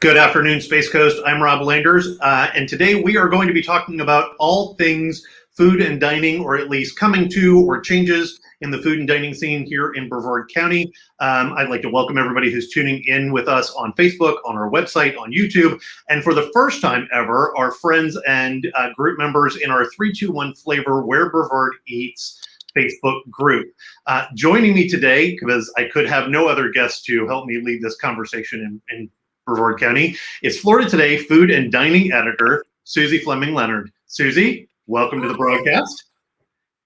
Good afternoon, Space Coast. I'm Rob Landers, and today we are going to be talking about all things food and dining, or at least coming to or changes in the food and dining scene here in Brevard County. I'd like to welcome everybody who's tuning in with us on Facebook, on our website, on YouTube, and for the first time ever, our friends and group members in our 321 Flavor Where Brevard Eats Facebook group. Joining me today, because I could have no other guests to help me lead this conversation in Brevard County, is Florida Today food and dining editor, Suzy Fleming Leonard. Suzy, welcome to the broadcast.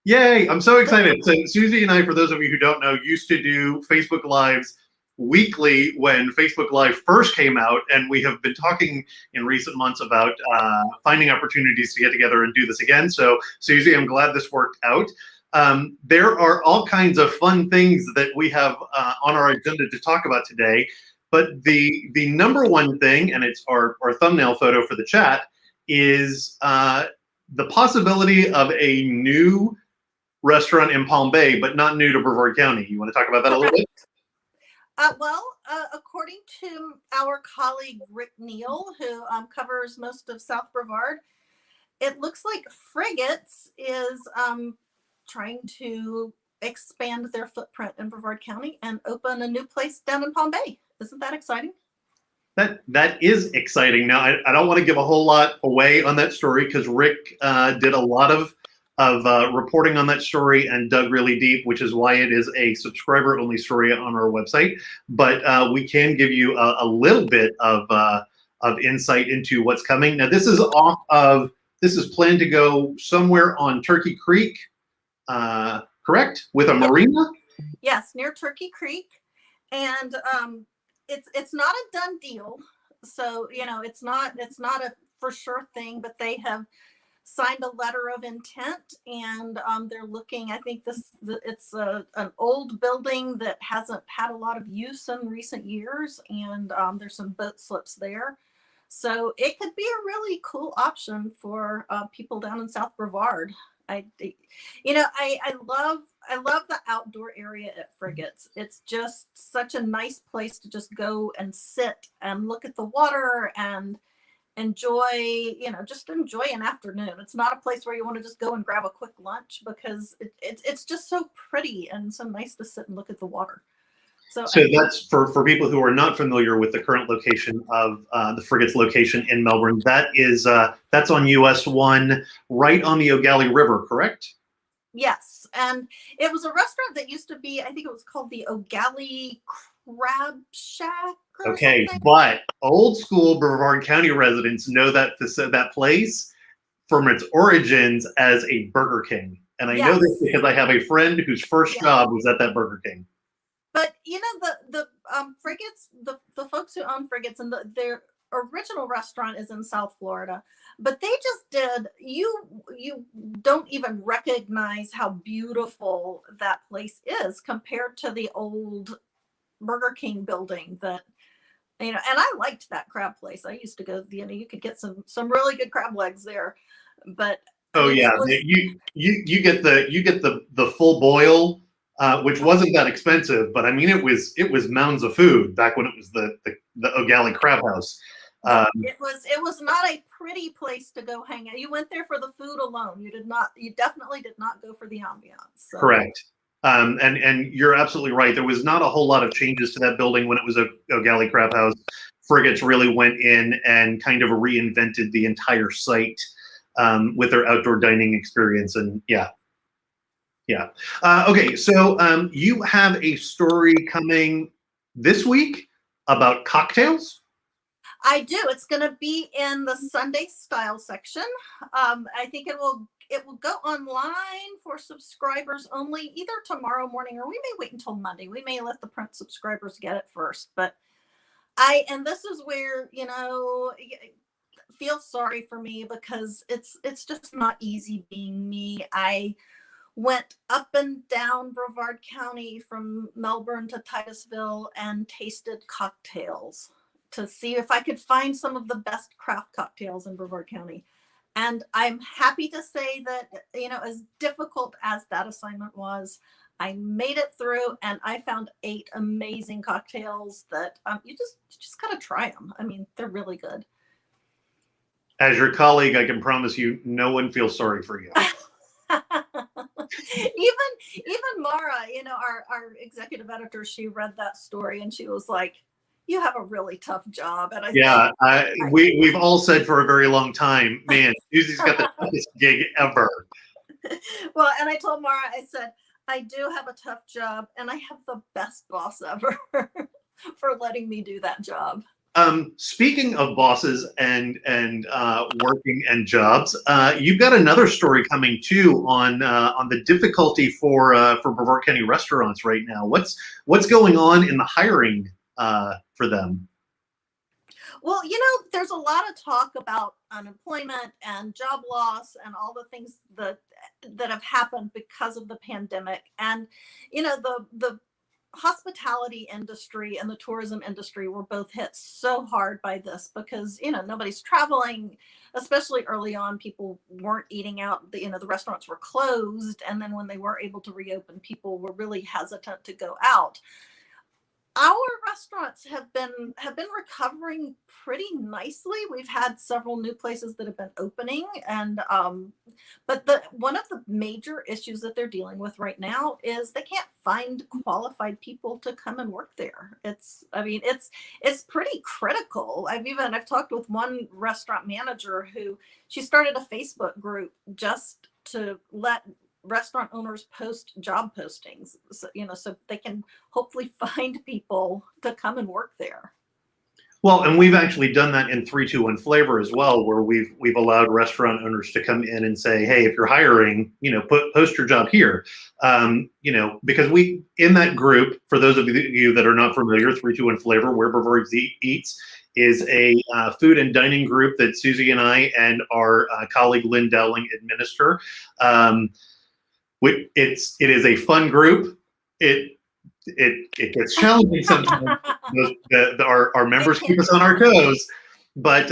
Yay, I'm so excited. So Suzy and I, for those of you who don't know, used to do Facebook Lives weekly when Facebook Live first came out, and we have been talking in recent months about finding opportunities to get together and do this again. So Suzy, I'm glad this worked out. There are all kinds of fun things that we have on our agenda to talk about today. But the number one thing, and it's our thumbnail photo for the chat, is the possibility of a new restaurant in Palm Bay, but not new to Brevard County. You want to talk about that a little bit? According to our colleague Rick Neal, who covers most of South Brevard, it looks like Frigates is trying to expand their footprint in Brevard County and open a new place down in Palm Bay. Isn't that exciting? That is exciting. Now, I don't want to give a whole lot away on that story because Rick did a lot of reporting on that story and dug really deep, which is why it is a subscriber-only story on our website. But we can give you a little bit of insight into what's coming. Now, this is planned to go somewhere on Turkey Creek, correct? With a marina? Yes, near Turkey Creek, and it's not a done deal. So it's not a for sure thing, but they have signed a letter of intent, and they're looking. I think it's an old building that hasn't had a lot of use in recent years, and there's some boat slips there. So it could be a really cool option for people down in South Brevard. I love the outdoor area at Frigates. It's just such a nice place to just go and sit and look at the water and enjoy an afternoon. It's not a place where you want to just go and grab a quick lunch because it's just so pretty and so nice to sit and look at the water. So that's for people who are not familiar with the current location of the Frigates location in Melbourne. That's on US 1, right on the Ogallie River, correct? Yes, and it was a restaurant that used to be, I think it was called the Ogallie Crab Shack. Okay, but old school Brevard County residents know that place from its origins as a Burger King, and I know this because I have a friend whose first job was at that Burger King. But the Frigates, the folks who own Frigates, and their original restaurant is in South Florida, but they just did, you don't even recognize how beautiful that place is compared to the old Burger King building that, and I liked that crab place. I used to go, you could get some really good crab legs there, but you get the full boil, which wasn't that expensive, but I mean it was mounds of food back when it was the Ogallie Crab House. It was not a pretty place to go hang out. You went there for the food alone. You definitely did not go for the ambiance. So. Correct. And you're absolutely right. There was not a whole lot of changes to that building when it was a Ogallie Crab House. Frigates really went in and kind of reinvented the entire site with their outdoor dining experience. And okay, so you have a story coming this week about cocktails? I do. It's going to be in the Sunday style section. I think it will go online for subscribers only either tomorrow morning, or we may wait until Monday. We may let the print subscribers get it first. But and this is where, feel sorry for me because it's just not easy being me. I went up and down Brevard County from Melbourne to Titusville and tasted cocktails to see if I could find some of the best craft cocktails in Brevard County. And I'm happy to say that, as difficult as that assignment was, I made it through, and I found 8 amazing cocktails that you just gotta try them. I mean, they're really good. As your colleague, I can promise you, no one feels sorry for you. even Mara, our executive editor, she read that story and she was like, "You have a really tough job." And Yeah, we've all said for a very long time, man, Suzy's got the toughest gig ever. Well, and I told Mara, I said, I do have a tough job, and I have the best boss ever for letting me do that job. Speaking of bosses and working and jobs, you've got another story coming too on the difficulty for Brevard County restaurants right now. What's going on in the hiring for them? Well, there's a lot of talk about unemployment and job loss and all the things that have happened because of the pandemic. And the hospitality industry and the tourism industry were both hit so hard by this because nobody's traveling, especially early on. People weren't eating out. The restaurants were closed, and then when they were able to reopen, people were really hesitant to go out. Our restaurants have been recovering pretty nicely. We've had several new places that have been opening, and but one of the major issues that they're dealing with right now is they can't find qualified people to come and work there. It's pretty critical. I've talked with one restaurant manager who she started a Facebook group just to let restaurant owners post job postings, so they can hopefully find people to come and work there. Well, and we've actually done that in 321 Flavor as well, where we've allowed restaurant owners to come in and say, hey, if you're hiring, post your job here. Because we, in that group, for those of you that are not familiar, 321 Flavor, where Brevard Eats, is a food and dining group that Suzy and I and our colleague Lynn Dowling administer. It is a fun group. It gets challenging sometimes. Our members keep us on our toes, but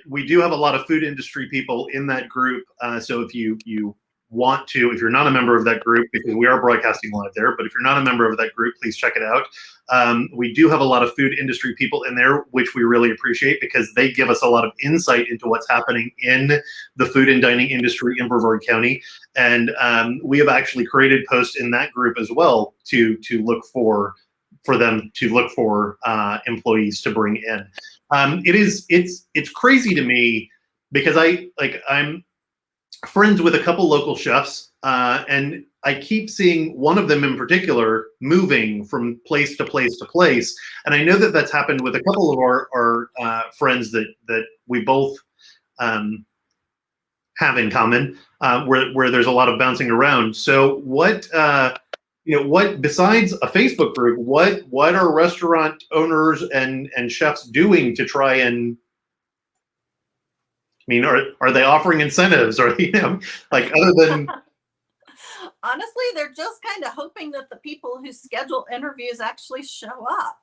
we do have a lot of food industry people in that group. So if you want to, if you're not a member of that group, because we are broadcasting live there, but if you're not a member of that group, please check it out. We do have a lot of food industry people in there, which we really appreciate because they give us a lot of insight into what's happening in the food and dining industry in Brevard County. And we have actually created posts in that group as well to look for them to look for employees to bring in. It's crazy to me because I'm friends with a couple local chefs, and I keep seeing one of them in particular moving from place to place to place. And I know that that's happened with a couple of our friends that we both have in common, where there's a lot of bouncing around. So what besides a Facebook group, what are restaurant owners and chefs doing to try and, are they offering incentives or, other than? Honestly, they're just kind of hoping that the people who schedule interviews actually show up.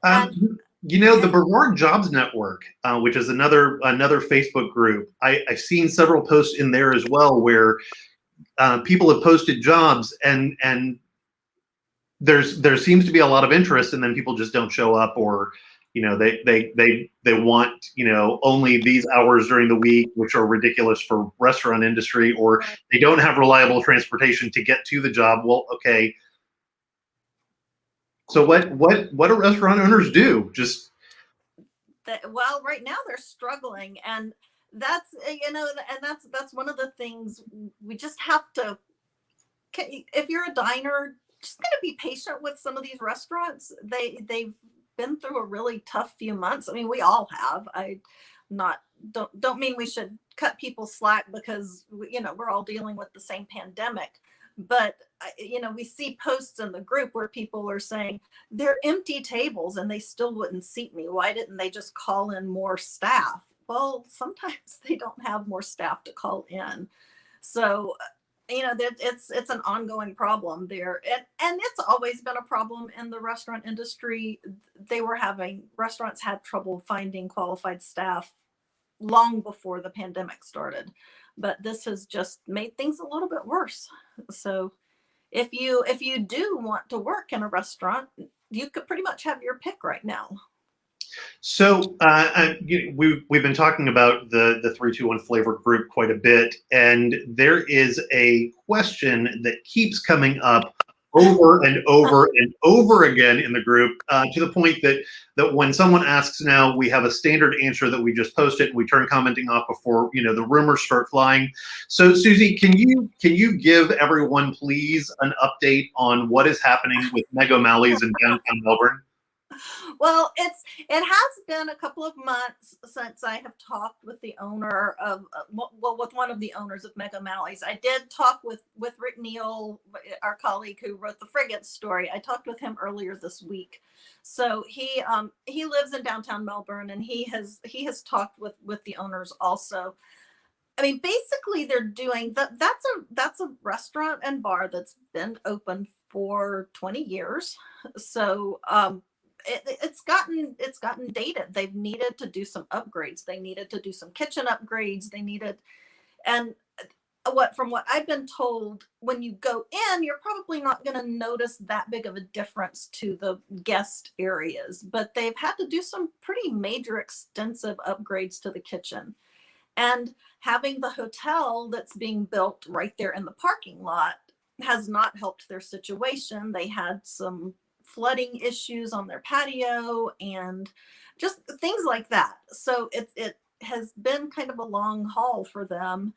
The Brevard Jobs Network, which is another Facebook group, I've seen several posts in there as well where people have posted jobs and there seems to be a lot of interest, and then people just don't show up, or they want only these hours during the week, which are ridiculous for restaurant industry, or they don't have reliable transportation to get to the job. Well, okay. So what do restaurant owners do? Well, right now they're struggling, and that's that's one of the things we just have to. If you're a diner, just gotta be patient with some of these restaurants. They've been through a really tough few months. I mean, we all have. Don't mean we should cut people slack because we're all dealing with the same pandemic. But we see posts in the group where people are saying they're empty tables and they still wouldn't seat me. Why didn't they just call in more staff? Well, sometimes they don't have more staff to call in. So it's an ongoing problem there, and it's always been a problem in the restaurant industry. Restaurants had trouble finding qualified staff long before the pandemic started, but this has just made things a little bit worse. So if you do want to work in a restaurant, you could pretty much have your pick right now. So we've been talking about the 321 flavor group quite a bit, and there is a question that keeps coming up over and over and over again in the group, to the point that when someone asks now, we have a standard answer that we just post it and we turn commenting off before the rumors start flying. So Suzy, can you give everyone please an update on what is happening with Meg O'Malley's in downtown Melbourne? Well, it has been a couple of months since I have talked with the owner of with one of the owners of Meg O'Malley's. I did talk with Rick Neal, our colleague who wrote the Frigates story. I talked with him earlier this week. So he lives in downtown Melbourne, and he has talked with the owners also. I mean, basically, they're doing that. That's a restaurant and bar that's been open for 20 years. So it's gotten dated. They've needed to do some upgrades. They needed to do some kitchen upgrades. And from what I've been told, when you go in, you're probably not going to notice that big of a difference to the guest areas, but they've had to do some pretty major, extensive upgrades to the kitchen. And having the hotel that's being built right there in the parking lot has not helped their situation. They had some flooding issues on their patio and just things like that. So it has been kind of a long haul for them.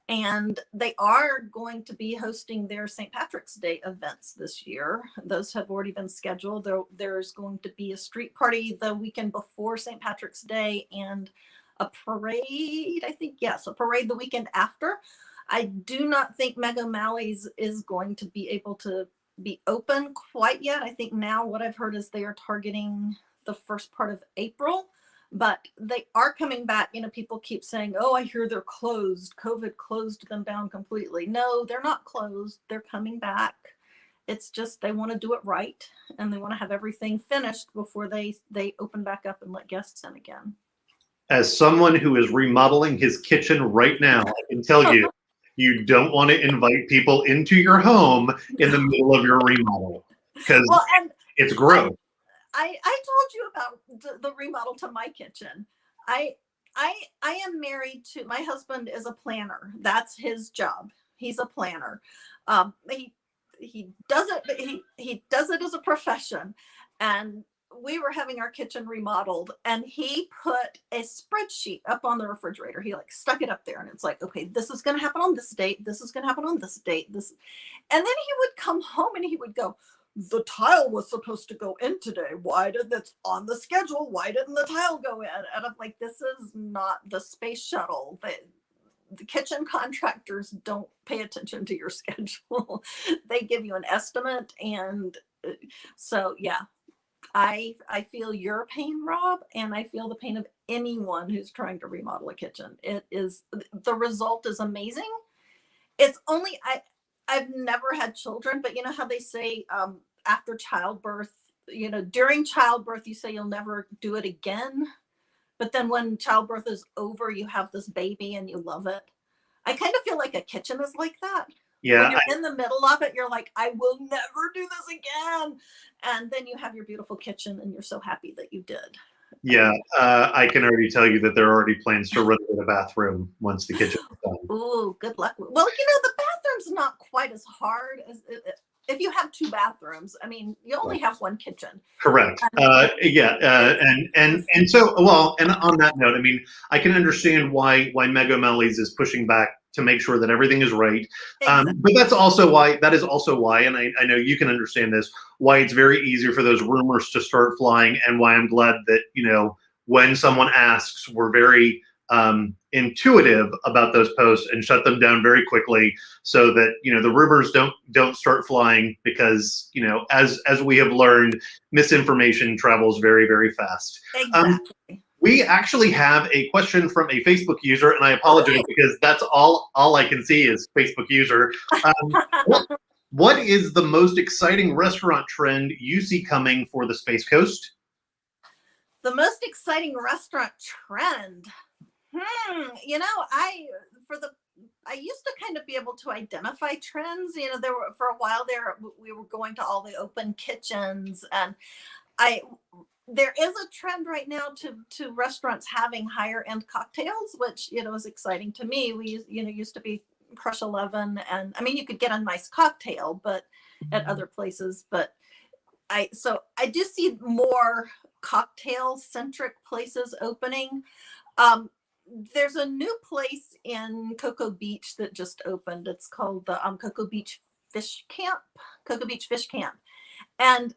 And they are going to be hosting their St. Patrick's Day events this year. Those have already been scheduled. There's going to be a street party the weekend before St. Patrick's Day and a parade, I think. Yes, a parade the weekend after. I do not think Meg O'Malley's is going to be able to be open quite yet. I think now what I've heard is they are targeting the first part of April, but they are coming back. People keep saying, oh, I hear they're closed. COVID closed them down completely. No, they're not closed. They're coming back. It's just they want to do it right, and they want to have everything finished before they open back up and let guests in again. As someone who is remodeling his kitchen right now, I can tell you, you don't want to invite people into your home in the middle of your remodel, because it's gross. I told you about the remodel to my kitchen. I am married to, my husband is a planner. That's his job. He's a planner. He does it. He does it as a profession. And we were having our kitchen remodeled, and he put a spreadsheet up on the refrigerator. He stuck it up there, and it's like, okay, this is going to happen on this date. This is going to happen on this date. And then he would come home and he would go, the tile was supposed to go in today. Why did that's on the schedule? Why didn't the tile go in? And I'm like, this is not the space shuttle. The kitchen contractors don't pay attention to your schedule. They give you an estimate. And so, yeah. I feel your pain, Rob, and I feel the pain of anyone who's trying to remodel a kitchen. The result is amazing. It's only, I've never had children, but you know how they say after childbirth, during childbirth, you say you'll never do it again. But then when childbirth is over, you have this baby and you love it. I kind of feel like a kitchen is like that. Yeah. When you're in the middle of it, you're like, I will never do this again. And then you have your beautiful kitchen and you're so happy that you did. Yeah. I can already tell you that there are already plans to renovate a bathroom once the kitchen is done. Oh, good luck. Well, the bathroom's not quite as hard as if you have two bathrooms. I mean, you only have one kitchen. Correct. Yeah. And so, well, and on that note, I mean, I can understand why Meg O'Malley's is pushing back to make sure that everything is right. Exactly. But that is also why, and I know you can understand this, why it's very easy for those rumors to start flying, and why I'm glad that, when someone asks, we're very intuitive about those posts and shut them down very quickly, so that the rumors don't start flying, because as we have learned, misinformation travels very, very fast. Exactly. We actually have a question from a Facebook user, and I apologize because that's all I can see is Facebook user. What is the most exciting restaurant trend you see coming for the Space Coast? The most exciting restaurant trend. For the I used to kind of be able to identify trends. There were for a while there we were going to all the open kitchens, and I there is a trend right now to restaurants having higher end cocktails, which is exciting to me. We used to be Crush 11, and I mean you could get a nice cocktail, but at other places, but I do see more cocktail centric places opening. Um, there's a new place in Cocoa Beach that just opened. It's called the Cocoa Beach Fish Camp, Cocoa Beach Fish Camp. And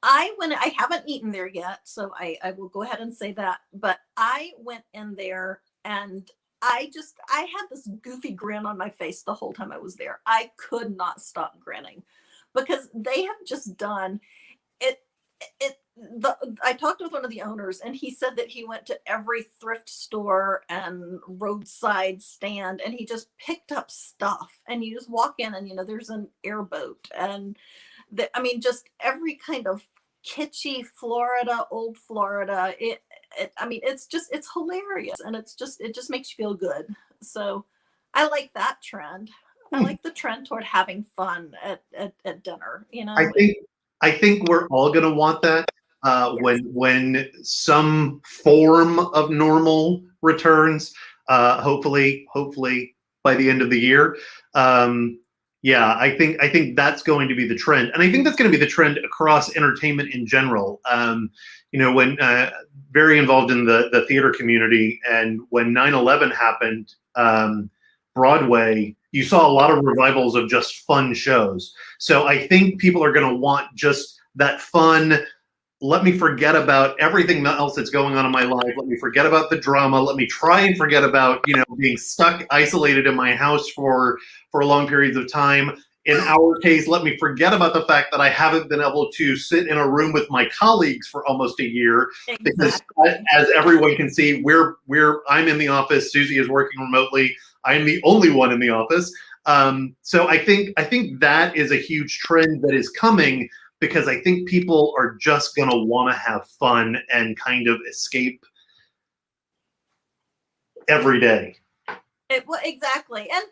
I haven't eaten there yet, so I will go ahead and say that. But I went in there and I had this goofy grin on my face the whole time I was there. I could not stop grinning because they have just done it. I talked with one of the owners and he said that he went to every thrift store and roadside stand and he just picked up stuff, and you just walk in and there's an airboat and I mean just every kind of kitschy Florida, old Florida. I mean it's hilarious, and it just makes you feel good. So I like that trend. I like the trend toward having fun at dinner. I think we're all going to want that Yes. when some form of normal returns. Hopefully by the end of the year. Yeah, I think that's going to be the trend, and I think that's going to be the trend across entertainment in general. When very involved in the theater community, and when 9/11 happened, Broadway, you saw a lot of revivals of just fun shows. So I think people are going to want just that fun. Let me forget about everything else that's going on in my life. Let me forget about the drama. Let me try and forget about, being stuck, isolated in my house for long periods of time. In our case, let me forget about the fact that I haven't been able to sit in a room with my colleagues for almost a year. Exactly. Because as everyone can see, I'm in the office. Suzy is working remotely. I am the only one in the office. So I think that is a huge trend that is coming, because I think people are just going to want to have fun and kind of escape every day. Well, exactly. And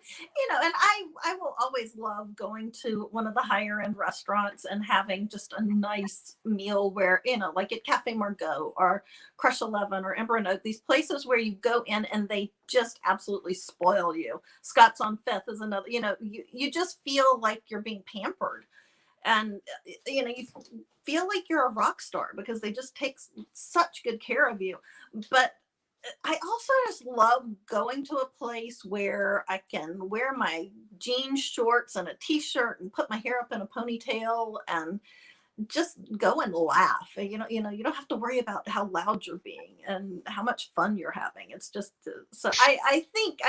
I will always love going to one of the higher end restaurants and having just a nice meal where, like at Cafe Margot or Crush 11 or Ember and Oak, these places where you go in and they just absolutely spoil you. Scott's on Fifth is another, you just feel like you're being pampered. And you feel like you're a rock star because they just take such good care of you. But I also just love going to a place where I can wear my jeans shorts and a t-shirt and put my hair up in a ponytail and just go and laugh. You don't have to worry about how loud you're being and how much fun you're having. It's just so I think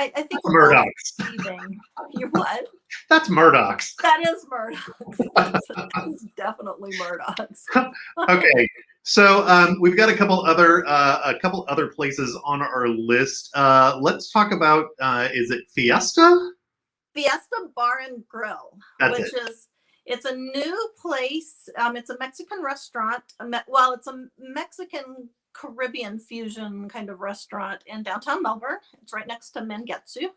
we're all receiving. You're what? That's Murdoch's. That is Murdoch's. That is definitely Murdoch's. Okay, so we've got a couple other places on our list. Let's talk about is it Fiesta? Fiesta Bar and Grill, it's a new place. It's a Mexican restaurant. Well, it's a Mexican Caribbean fusion kind of restaurant in downtown Melbourne. It's right next to Mengetsu.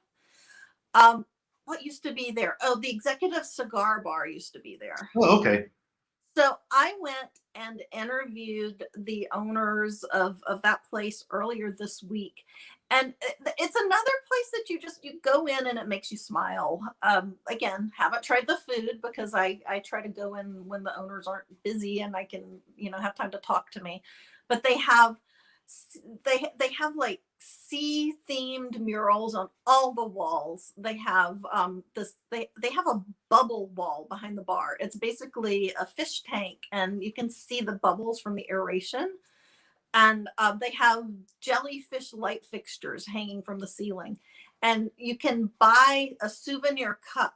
What used to be there? Oh, the Executive Cigar Bar used to be there. Oh, okay. So I went and interviewed the owners of that place earlier this week. And it's another place that you go in and it makes you smile. Again, haven't tried the food because I try to go in when the owners aren't busy and I can, have time to talk to me. But they have like sea themed murals on all the walls. They have they have a bubble wall behind the bar. It's basically a fish tank and you can see the bubbles from the aeration. And they have jellyfish light fixtures hanging from the ceiling. And you can buy a souvenir cup,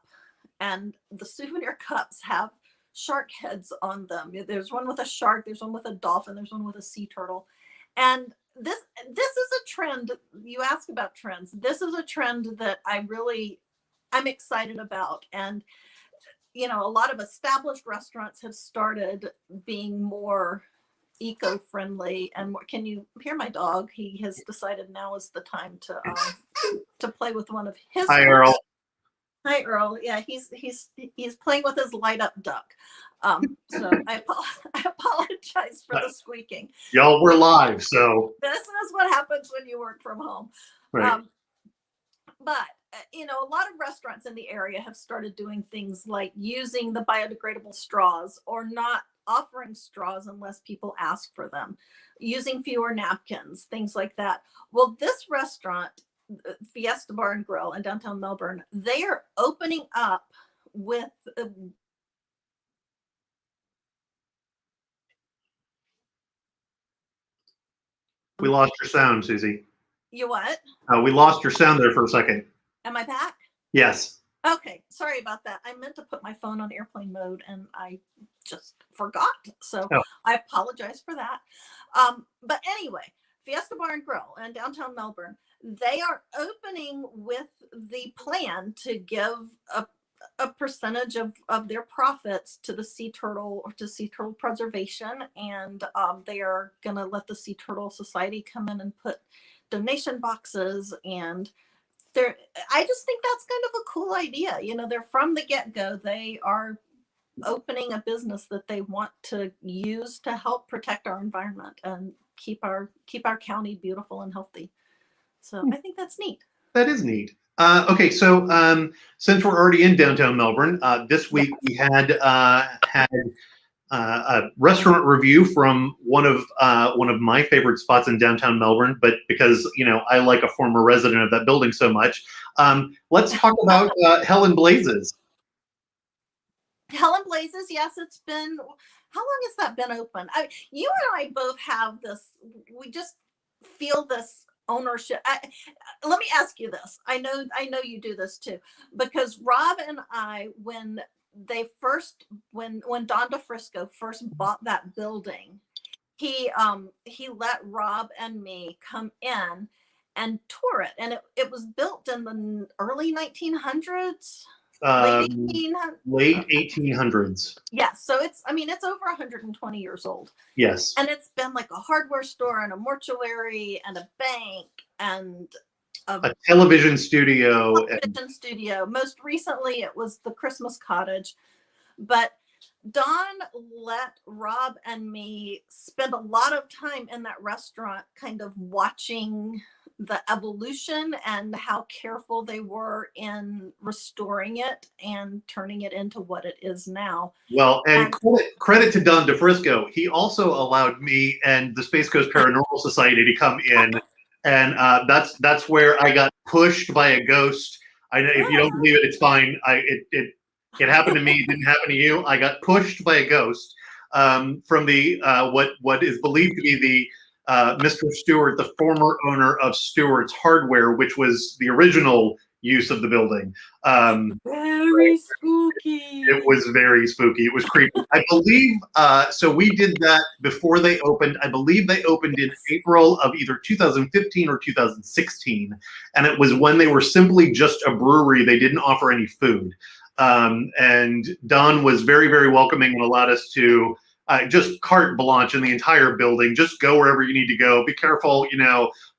and the souvenir cups have shark heads on them. There's one with a shark, there's one with a dolphin, there's one with a sea turtle. And this is a trend. You ask about trends. This is a trend that I'm excited about. And a lot of established restaurants have started being more eco-friendly. And can you hear my dog? He has decided now is the time to play with one of his. Hi, Earl. Hi, Earl. Yeah, he's playing with his light up duck. So I apologize for the squeaking. Y'all, we're live, so this is what happens when you work from home. Right. But a lot of restaurants in the area have started doing things like using the biodegradable straws, or not offering straws unless people ask for them, using fewer napkins, things like that. Well, this restaurant, Fiesta Bar and Grill in downtown Melbourne, they are opening up with we lost your sound, Suzy. You what? We lost your sound there for a second. Am I back? Yes. Okay, sorry about that. I meant to put my phone on airplane mode and I just forgot. So I apologize for that. But anyway, Fiesta Bar and Grill in downtown Melbourne, they are opening with the plan to give a percentage of their profits to the sea turtle, or to sea turtle preservation. And they are going to let the Sea Turtle Society come in and put donation boxes, and I just think that's kind of a cool idea. They're from the get-go. They are opening a business that they want to use to help protect our environment and keep our county beautiful and healthy. So I think that's neat. That is neat. Okay, so since we're already in downtown Melbourne, this week we had a restaurant review from one of my favorite spots in downtown Melbourne, but because I like a former resident of that building so much, let's talk about Helen Blazes. Helen Blazes, yes, it's been. How long has that been open? You and I both have this. We just feel this ownership. Let me ask you this. I know you do this too, because Rob and I, when Don DeFrisco first bought that building, he let Rob and me come in and tour it, and it was built in the early 1900s. Late 1800s. Yes, so it's over 120 years old. Yes. And it's been like a hardware store and a mortuary and a bank and a television studio. Most recently it was the Christmas cottage. But Don let Rob and me spend a lot of time in that restaurant, kind of watching the evolution and how careful they were in restoring it and turning it into what it is now. Well, and credit to Don DeFrisco. He also allowed me and the Space Coast Paranormal Society to come in, and that's where I got pushed by a ghost. I know, if you don't believe it, it's fine. It happened to me. It didn't happen to you. I got pushed by a ghost from the what is believed to be the Mr. Stewart, the former owner of Stewart's Hardware, which was the original use of the building. Very spooky. It was very spooky. It was creepy. I believe, so we did that before they opened. I believe they opened in April of either 2015 or 2016. And it was when they were simply just a brewery. They didn't offer any food. And Don was very, very welcoming and allowed us to just carte blanche in the entire building. Just go wherever you need to go. Be careful.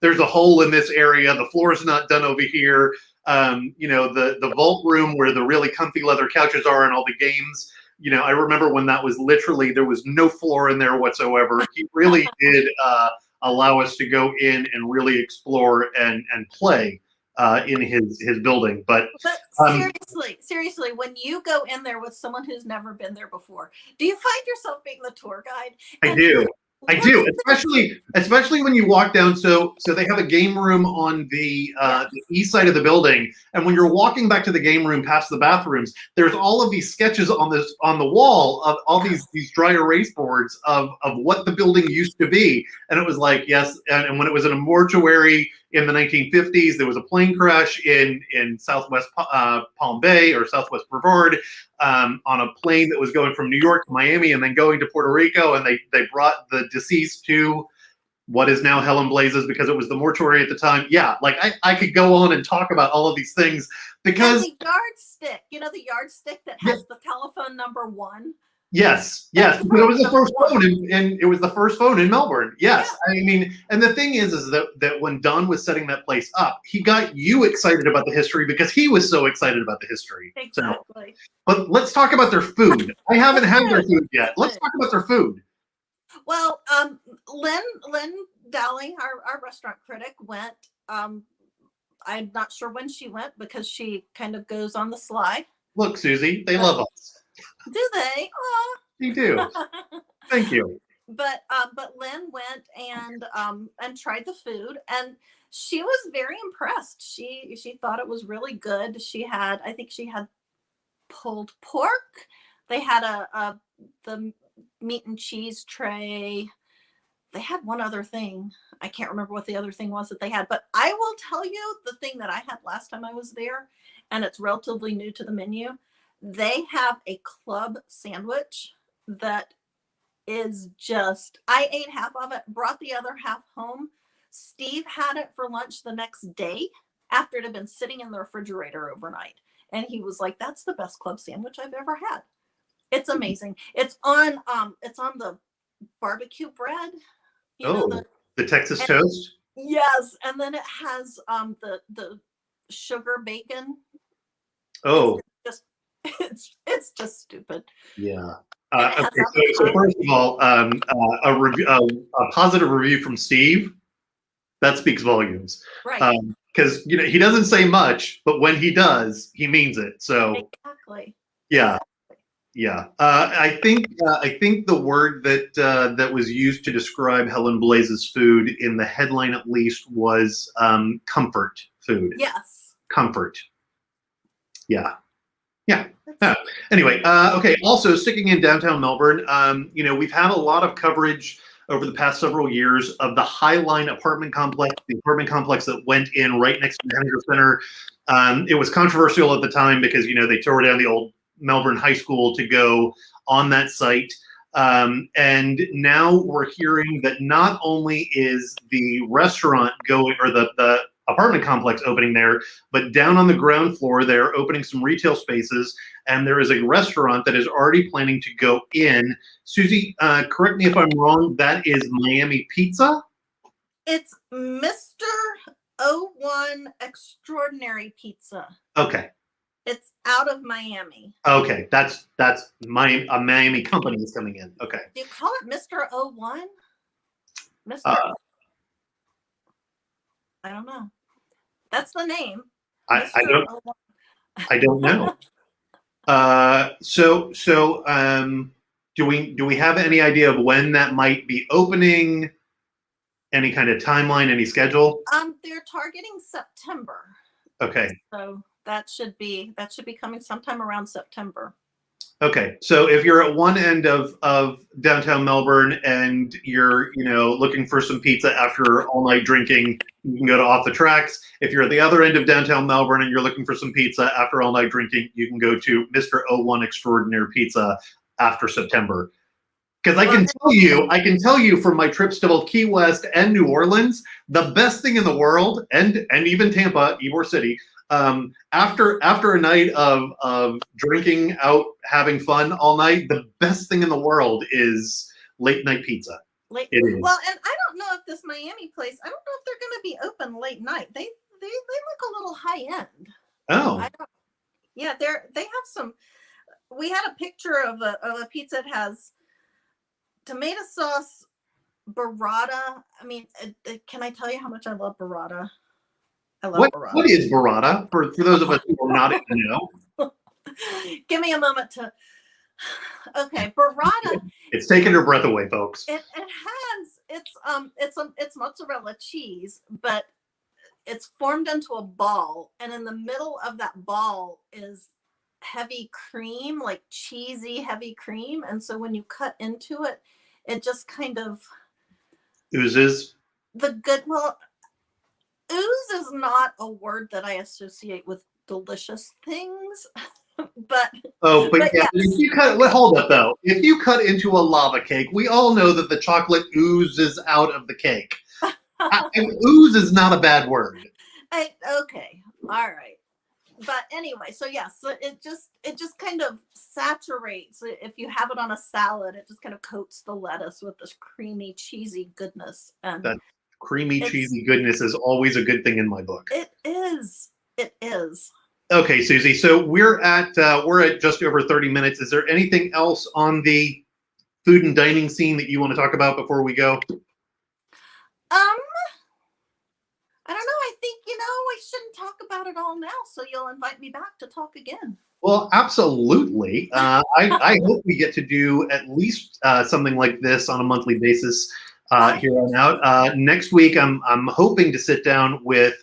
There's a hole in this area. The floor is not done over here. The vault room where the really comfy leather couches are and all the games. I remember when that was literally, there was no floor in there whatsoever. He really did allow us to go in and really explore and play in his building. But seriously, when you go in there with someone who's never been there before, do you find yourself being the tour guide? I do, especially when you walk down. So they have a game room on the east side of the building, and when you're walking back to the game room past the bathrooms, there's all of these sketches on the wall of all these dry erase boards of what the building used to be. And it was like, yes, and when it was in a mortuary in the 1950s, there was a plane crash in Southwest Palm Bay or Southwest Brevard on a plane that was going from New York to Miami and then going to Puerto Rico, and they brought the deceased to what is now Helen Blazes because it was the mortuary at the time. Yeah, like I could go on and talk about all of these things because and the yardstick, the yardstick that has the telephone number 1. Yes, That's because it was the number first one. phone, and it was the first phone in Melbourne. Yes, Yeah. I mean, and the thing is that when Don was setting that place up, he got you excited about the history because he was so excited about the history. So, Exactly. but let's talk about their food. I haven't had their food yet. The Let's food. talk about their food. Well, Lynn Dowling, our restaurant critic, went. I'm not sure when she went because she kind of goes on the sly. Look, Suzy, they love us. Do they? They do. Aw. Thank you. But Lynn went and tried the food, and she was very impressed. She thought it was really good. I think she had pulled pork. They had the meat and cheese tray. They had one other thing. I can't remember what the other thing was that they had, but I will tell you the thing that I had last time I was there, and it's relatively new to the menu. They have a club sandwich that is just, I ate half of it, brought the other half home. Steve had it for lunch the next day after it had been sitting in the refrigerator overnight. And he was like, that's the best club sandwich I've ever had. It's amazing. It's on the barbecue bread. The Texas toast? Yes, and then it has the sugar bacon. Oh. It's just stupid. Yeah. And it Okay, has so first of all, a positive review from Steve, that speaks volumes. Right. Because he doesn't say much, but when he does, he means it. So exactly. yeah. Exactly. Yeah, I think the word that was used to describe Helen Blaze's food in the headline, at least, was comfort food. Yes. Comfort. Yeah. Anyway, okay. Also, sticking in downtown Melbourne, we've had a lot of coverage over the past several years of the Highline apartment complex, the apartment complex that went in right next to the Henninger Center. It was controversial at the time because they tore down the old Melbourne High School to go on that site. And now we're hearing that not only is the restaurant going, or the apartment complex opening there, but down on the ground floor, they're opening some retail spaces, and there is a restaurant that is already planning to go in. Suzy, correct me if I'm wrong, that is Miami Pizza? It's Mr. 01 Extraordinary Pizza. Okay. It's out of Miami. Okay, that's a Miami company is coming in. Okay. Do you call it Mr. 01? Mr. I don't know. That's the name. I don't know. Do we have any idea of when that might be opening? Any kind of timeline? Any schedule? They're targeting September. Okay. So that should be coming sometime around September. Okay, so if you're at one end of downtown Melbourne and you're looking for some pizza after all night drinking, you can go to Off the Tracks. If you're at the other end of downtown Melbourne and you're looking for some pizza after all night drinking, you can go to Mr. 01 Extraordinary Pizza after September. Because I can tell you from my trips to both Key West and New Orleans, the best thing in the world, and even Tampa, Ybor City, after a night of drinking out, having fun all night, the best thing in the world is late night pizza. Well, and I don't know if this Miami place, I don't know if they're going to be open late night. They look a little high end. Oh. Yeah, they have some. We had a picture of a pizza that has tomato sauce, burrata. I mean, can I tell you how much I love burrata? I love burrata. What is burrata for those of us who are not in the know? Give me a moment to. Okay, burrata. It's taking her breath away, folks. It's mozzarella cheese, but it's formed into a ball, and in the middle of that ball is heavy cream, like cheesy heavy cream, and so when you cut into it, it just kind of oozes. Ooze is not a word that I associate with delicious things, but yeah. Yes. If you hold up though. If you cut into a lava cake, we all know that the chocolate oozes out of the cake. And ooze is not a bad word. Okay, all right. But anyway, so yes, so it just kind of saturates. If you have it on a salad, it just kind of coats the lettuce with this creamy, cheesy goodness. And That creamy, cheesy goodness is always a good thing in my book. it is. It is. Okay, Suzy. So we're at just over 30 minutes. Is there anything else on the food and dining scene that you want to talk about before we go? I don't know. I think, I shouldn't talk about it all now. So you'll invite me back to talk again. Well, absolutely. I hope we get to do at least something like this on a monthly basis here on out. Next week, I'm hoping to sit down with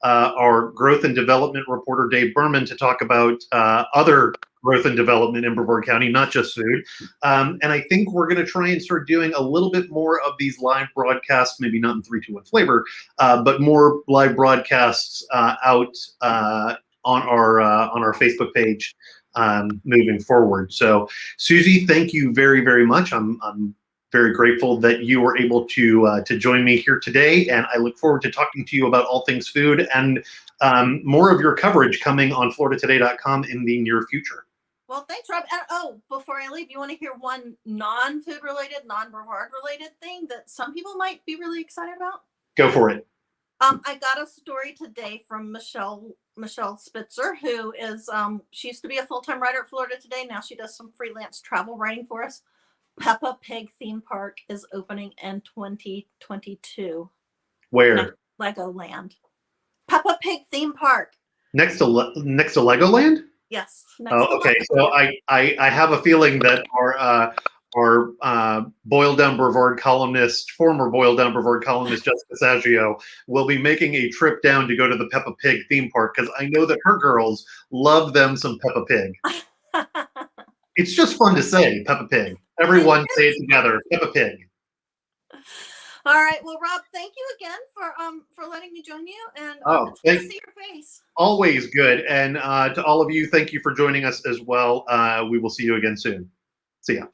our growth and development reporter, Dave Berman, to talk about other growth and development in Brevard County, not just food. And I think we're going to try and start doing a little bit more of these live broadcasts, maybe not in 3-2-1 flavor, but more live broadcasts out on our Facebook page moving forward. So, Suzy, thank you very, very much. I'm very grateful that you were able to join me here today, and I look forward to talking to you about all things food and more of your coverage coming on FloridaToday.com in the near future. Well, thanks, Rob. And, before I leave, you want to hear one non-food related, non-Brevard related thing that some people might be really excited about? Go for it. I got a story today from Michelle Spitzer, who is she used to be a full-time writer at Florida Today. Now she does some freelance travel writing for us. Peppa Pig theme park is opening in 2022. Where? Legoland. Peppa Pig theme park. Next to Legoland? Yes. Okay. So I have a feeling that our Boiled Down Brevard columnist, former Boiled Down Brevard columnist Jessica Saggio, will be making a trip down to go to the Peppa Pig theme park, because I know that her girls love them some Peppa Pig. It's just fun to say, Peppa Pig. Everyone say it together, Peppa Pig. All right. Well, Rob, thank you again for letting me join you, and it's good to see your face. Always good. And to all of you, thank you for joining us as well. We will see you again soon. See ya.